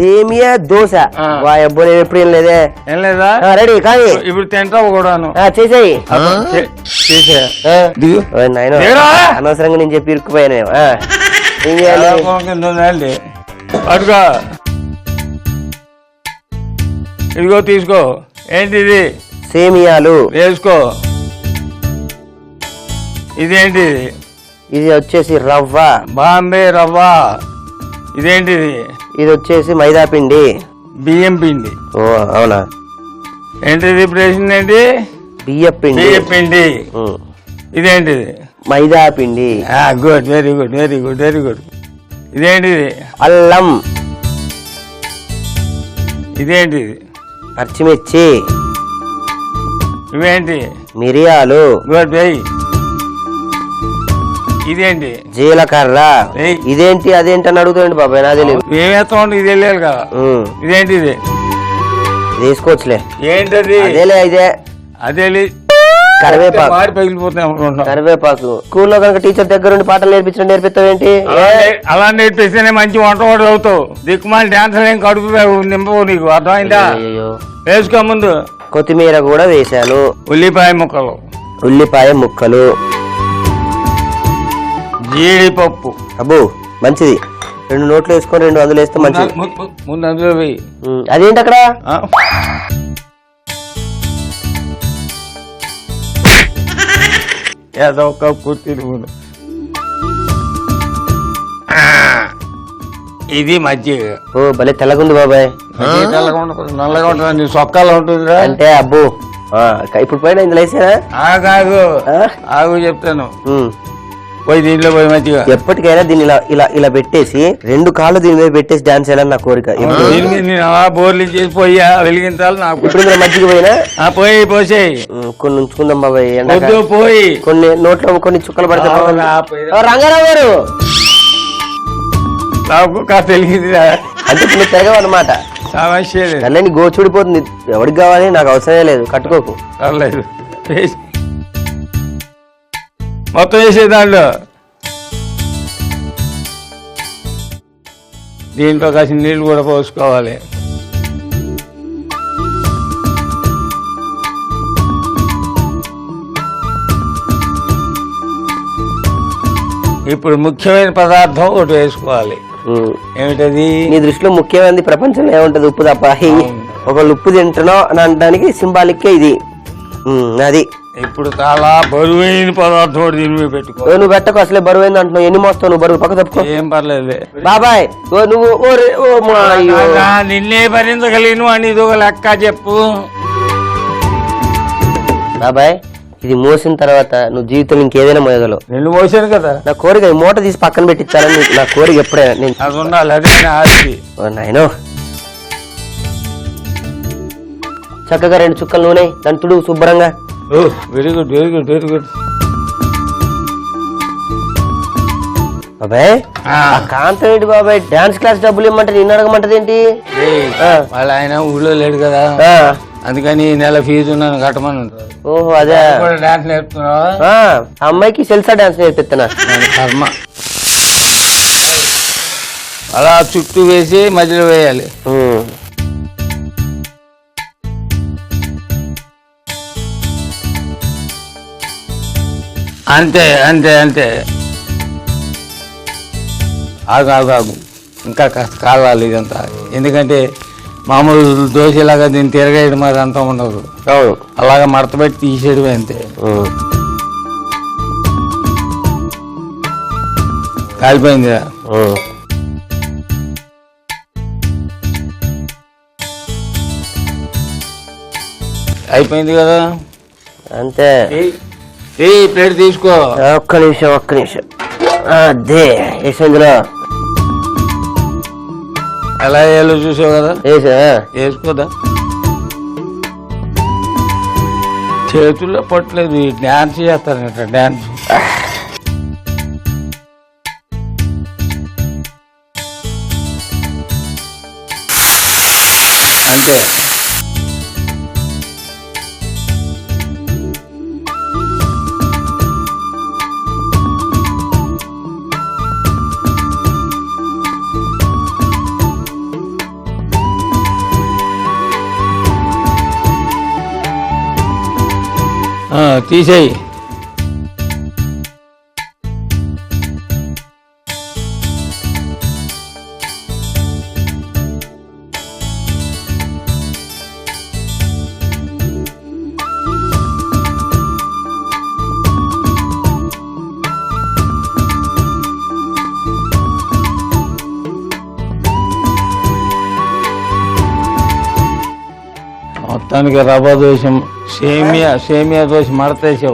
సేమియా దోశ అబ్బో నేను ఎప్పుడు ఏం లేదే. ఏం లేదా? రెడీ కానీ ఇప్పుడు తింటావు కూడాను. చేసేయి. నాయన అనవసరంగా నేను చెప్పి ఇరుక్కుపోయాను. అడుగా ఇదిగో తీసుకో. ఏంటిది? సేమియాలు వేసుకో. ఇదేంటిది? ఇది వచ్చేసి రవ్వ, బాంబే రవ్వ. ఇదేంటిది? ఇది వచ్చేసి మైదా పిండి, బియ్యం పిండి. ఓ అవునా? ఏంటిది? ఇప్పుడు వేసింది ఏంటి? బియ్యం పిండి. బియ్యం పిండి. ఇదేంటిది? మైదా పిండి. Good, very good, very good, very good. ఇదేంటిది? అల్లం. ఇదేంటిది? పచ్చిమిర్చి. ఇవేంటి? మిరియాలు. Good, very. ఇదేంటి? జీలకర్ర. ఇదేంటి అదేంటి అని అడుగుతాండి బాబాయ్, నా తెలియదు. ఏమేస్తాం ఇది వెళ్ళాలి కదా. ఇదేంటి? ఇది తీసుకోవచ్చులే. ఏంటది? అదేలే ఇదే. అదే కరివేపాకు. పగిలిపోతాయి అనుకుంటున్నాం. కరివేపాకు. స్కూల్లో కనుక టీచర్ దగ్గర నుండి పాటలు నేర్పిస్తావేంటి? అలా నేర్పిస్తేనే మంచి వంట వాడు అవుతావు. దిక్కుమాలి డాన్సర్ ఏం కడుపు నింపవు. నీకు అర్థమైందా? వేసుకో. ముందు కొత్తిమీర కూడా వేసాను. ఉల్లిపాయ ముక్కలు. ఉల్లిపాయ ముక్కలు. జీడిపప్పు. అబ్బో మంచిది. 2 నోట్లు వేసుకొని 2 అందులో వేస్తే మంచిది. ముందు అందులో వేయి. అదేంటి అక్కడ? ఏదో ఒక కుర్తీలు. ఇది మజ్జిగ. ఓ భలే తెల్లగుంది బాబాయ్. తెల్లగా ఉండదు, నల్లగా ఉంటుంది. సొక్కాలో ఉంటుందిరా. అంటే అబ్బో ఇప్పుడు పోయినా ఇందులో వేసారా? ఆగు చెప్తాను. పోయి దీంట్లో పోయి మంచిగా. ఎప్పటికైనా దీన్ని ఇలా ఇలా పెట్టేసి 2 కాళ్ళు దీని మీద పెట్టేసి డాన్స్ చేయాలని నా కోరిక. అలా బోర్లు చేసి పోయి వెలిగించాలి నాకు. ఇప్పుడు ఇందులో మజ్జిగ పోయినా పోయి పోసేయి. కొన్ని ఉంచుకుందాం బాబాయ్. పోయి కొన్ని నోట్లో కొన్ని చుక్కలు పడతాయి. రంగారావు గారు నాకు కాస్త వెలిగిందిరా. అంటే ఇప్పుడు తిరగవు అనమాట. సమస్య అన్నీ గోచుడిపోతుంది. ఎవరికి కావాలి? నాకు అవసరమే లేదు. కట్టుకోకు. పర్లేదు. మొత్తం వేసే దాంట్లో దీంట్లో కాసిన నీళ్ళు కూడా పోసుకోవాలి. ఇప్పుడు ముఖ్యమైన పదార్థం ఒకటి వేసుకోవాలి. ఏమిటది? నీ దృష్టిలో ముఖ్యమైనది ప్రపంచంలో ఏముంటది? ఉప్పు తప్ప. ఒకళ్ళు ఉప్పు తింటున్నావు అని అనడానికి సింబాలిక్కే ఇది. అది ఇప్పుడు చాలా బరువైన పదార్థం దీని మీద పెట్టుకో. నువ్వు పెట్టకు, అసలే బరువైంది అంటున్నావు. ఎన్ని మోస్తావు నువ్వు? బరువు పక్క తప్పుకో. ఏం పర్లేదు బాబాయ్. నువ్వు నిన్నే భరించగలిగిన అని ఇది ఒక లెక్క చెప్పు బాబాయ్. ఇది మోసిన తర్వాత నువ్వు జీవితంలో ఇంకేదైనా మోయగలవు. నిన్ను మోసాను కదా. నా కోరిక ఈ మూట తీసి పక్కన పెట్టించాలని నా కోరిక ఎప్పుడైనా. అది ఉండాలి. అదే నాయనో చక్కగా 2 చుక్కలు నూనె దాని తుడు శుభ్రంగా. Very good, very good, very good. బాబాయ్ కాంతం ఏంటి బాబాయ్? డాన్స్ క్లాస్ డబ్బులు ఇమ్మంటే నిన్ను అడగమంటది ఏంటి? వాళ్ళ ఆయన ఊళ్ళో లేడు కదా, అందుకని నెల ఫీజు నన్ను కట్టమని ఉంటారు. ఓహో అదే. డాన్స్ నేర్పుతున్నావా? అమ్మాయికి సెల్సా డాన్స్ నేర్పిస్తున్నా. కర్మ. అలా చుట్టూ వేసి మధ్యలో వేయాలి. అంతే అంతే అంతే. ఆగు ఇంకా కాస్త కావాలి ఇదంతా. ఎందుకంటే మామూలు దోశలాగా దీన్ని తిరగేయడం మరి అంతా ఉండదు. అలాగా మడత పెట్టి తీసేయడమే అంతే. కాలిపోయింది. అయిపోయింది కదా అంతే. ప్లేట్ తీసుకో. ఒక్క నిమిషం. అదే ఇందులో ఎలా వేయాలో చూసావు కదా. వేసుకోదా. చేతుల్లో పట్టలేదు. డాన్స్ చేస్తారట. డాన్స్ అంతే. తీసేయి. మొత్తానికి రవ్వ దోశ సేమియా దోశ మడతేసావు.